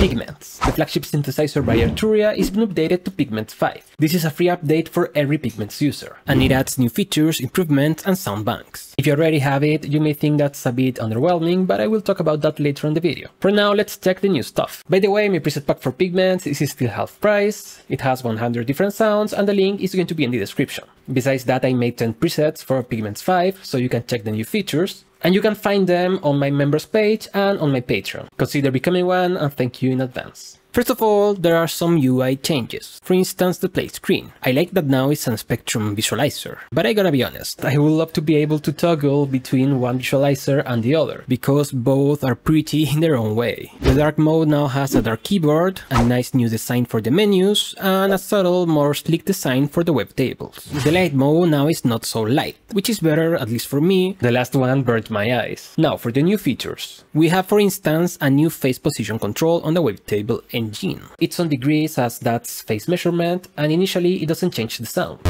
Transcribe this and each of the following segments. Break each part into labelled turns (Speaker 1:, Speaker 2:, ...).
Speaker 1: Pigments. The flagship synthesizer by Arturia is been updated to Pigments 5. This is a free update for every Pigments user, and it adds new features, improvements, and sound banks. If you already have it, you may think that's a bit underwhelming, but I will talk about that later in the video. For now, let's check the new stuff. By the way, my preset pack for Pigments is still half price, it has 100 different sounds, and the link is going to be in the description. Besides that, I made 10 presets for Pigments 5, so you can check the new features. And you can find them on my members page and on my Patreon. Consider becoming one, and thank you in advance. First of all, there are some UI changes. For instance, the play screen. I like that now it's a spectrum visualizer, but I gotta be honest, I would love to be able to toggle between one visualizer and the other, because both are pretty in their own way. The dark mode now has a dark keyboard, a nice new design for the menus, and a subtle, more sleek design for the web tables. The light mode now is not so light, which is better, at least for me. The last one burnt my eyes. Now for the new features. We have, for instance, a new face position control on the wavetable engine. It's on degrees as that's face measurement, and initially it doesn't change the sound.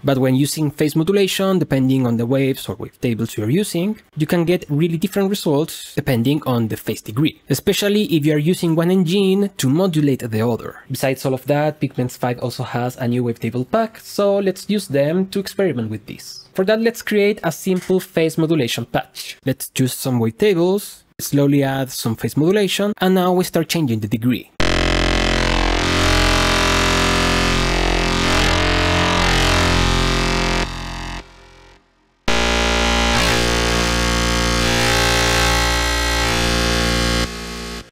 Speaker 1: But when using phase modulation, depending on the waves or wavetables you're using, you can get really different results depending on the phase degree, especially if you are using one engine to modulate the other. Besides all of that, Pigments 5 also has a new wavetable pack, so let's use them to experiment with this. For that, let's create a simple phase modulation patch. Let's choose some wavetables, slowly add some phase modulation, and now we start changing the degree.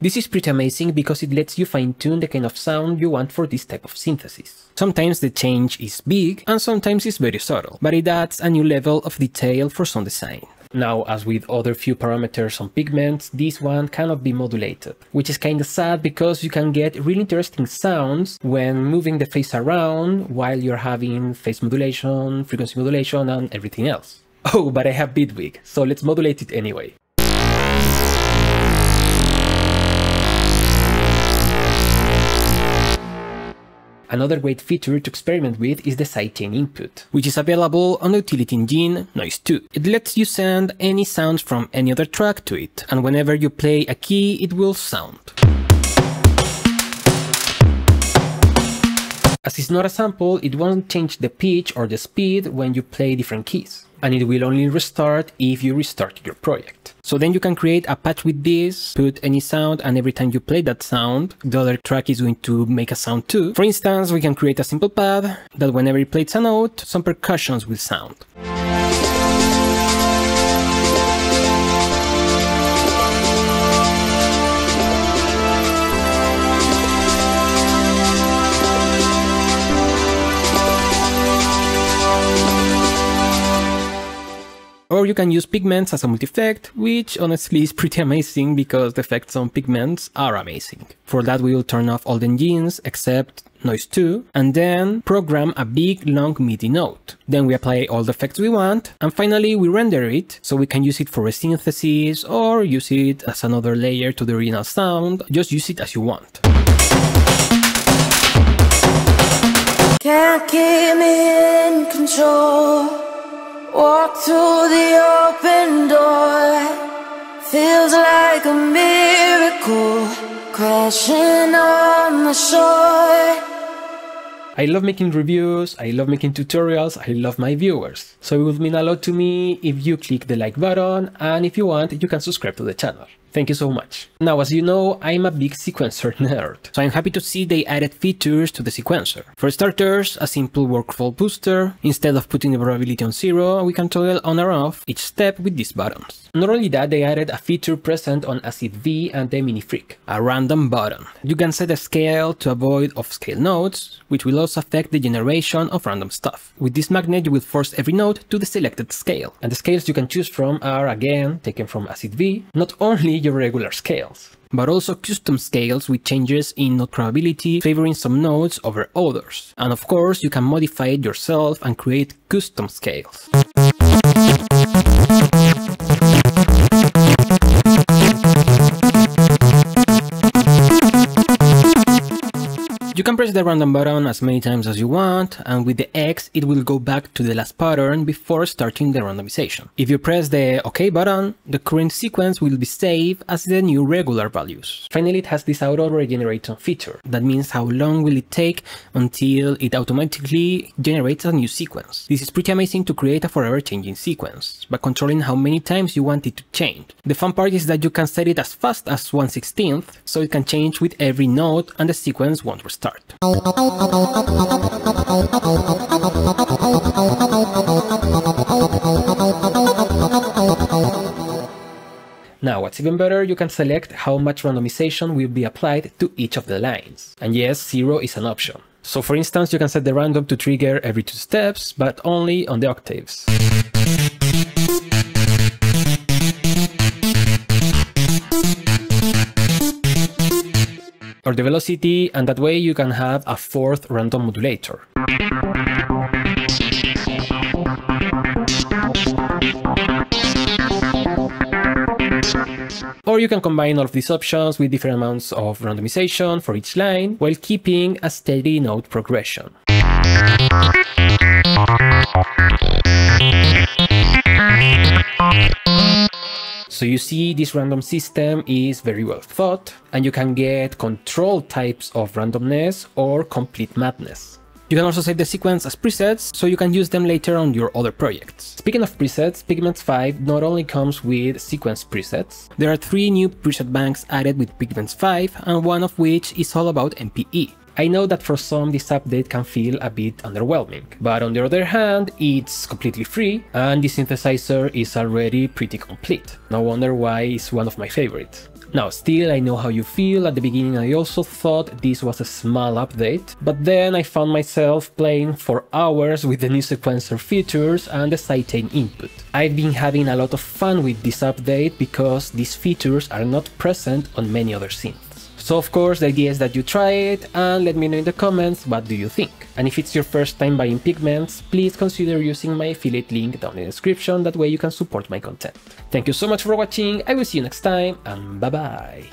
Speaker 1: This is pretty amazing because it lets you fine-tune the kind of sound you want for this type of synthesis. Sometimes the change is big and sometimes it's very subtle, but it adds a new level of detail for sound design. Now, as with other few parameters on Pigments, this one cannot be modulated, which is kinda sad because you can get really interesting sounds when moving the phase around while you're having phase modulation, frequency modulation, and everything else. Oh, but I have Bitwig, so let's modulate it anyway. Another great feature to experiment with is the sidechain input, which is available on the utility engine Noise 2. It lets you send any sounds from any other track to it, and whenever you play a key, it will sound. As it's not a sample, it won't change the pitch or the speed when you play different keys, and it will only restart if you restart your project. So then you can create a patch with this, put any sound, and every time you play that sound, the other track is going to make a sound too. For instance, we can create a simple pad that whenever it plays a note, some percussions will sound. Or you can use Pigments as a multi-effect, which honestly is pretty amazing because the effects on Pigments are amazing. For that we will turn off all the engines except Noise 2, and then program a big long MIDI note. Then we apply all the effects we want, and finally we render it so we can use it for resynthesis or use it as another layer to the original sound. Just use it as you want.
Speaker 2: Can't keep me in control. Walk through the open door, feels like a miracle, crashing on the shore.
Speaker 1: I love making reviews, I love making tutorials, I love my viewers. So it would mean a lot to me if you click the like button, and if you want, you can subscribe to the channel. Thank you so much. Now, as you know, I'm a big sequencer nerd, so I'm happy to see they added features to the sequencer. For starters, a simple workflow booster. Instead of putting the probability on 0, we can toggle on or off each step with these buttons. Not only that, they added a feature present on Acid V and the Mini Freak, a random button. You can set a scale to avoid off-scale notes, which will also affect the generation of random stuff. With this magnet, you will force every note to the selected scale, and the scales you can choose from are, again, taken from Acid V, not only your regular scales, but also custom scales with changes in note probability, favoring some notes over others. And of course, you can modify it yourself and create custom scales. You can press the random button as many times as you want, and with the X it will go back to the last pattern before starting the randomization. If you press the OK button, the current sequence will be saved as the new regular values. Finally, it has this auto regeneration feature. That means how long will it take until it automatically generates a new sequence. This is pretty amazing to create a forever changing sequence, by controlling how many times you want it to change. The fun part is that you can set it as fast as 1/16, so it can change with every note and the sequence won't restart. Now, what's even better, you can select how much randomization will be applied to each of the lines. And yes, 0 is an option. So for instance, you can set the random to trigger every 2 steps, but only on the octaves. Or the velocity, and that way you can have a 4th random modulator. Or you can combine all of these options with different amounts of randomization for each line, while keeping a steady note progression. So you see, this random system is very well thought, and you can get controlled types of randomness or complete madness. You can also save the sequence as presets, so you can use them later on your other projects. Speaking of presets, Pigments 5 not only comes with sequence presets, there are 3 new preset banks added with Pigments 5, and one of which is all about MPE. I know that for some this update can feel a bit underwhelming, but on the other hand, it's completely free, and the synthesizer is already pretty complete. No wonder why it's one of my favorites. Now, still, I know how you feel. At the beginning I also thought this was a small update, but then I found myself playing for hours with the new sequencer features and the sidechain input. I've been having a lot of fun with this update because these features are not present on many other synths. So of course, the idea is that you try it and let me know in the comments what do you think. And if it's your first time buying pigments, please consider using my affiliate link down in the description, that way you can support my content. Thank you so much for watching, I will see you next time, and bye bye!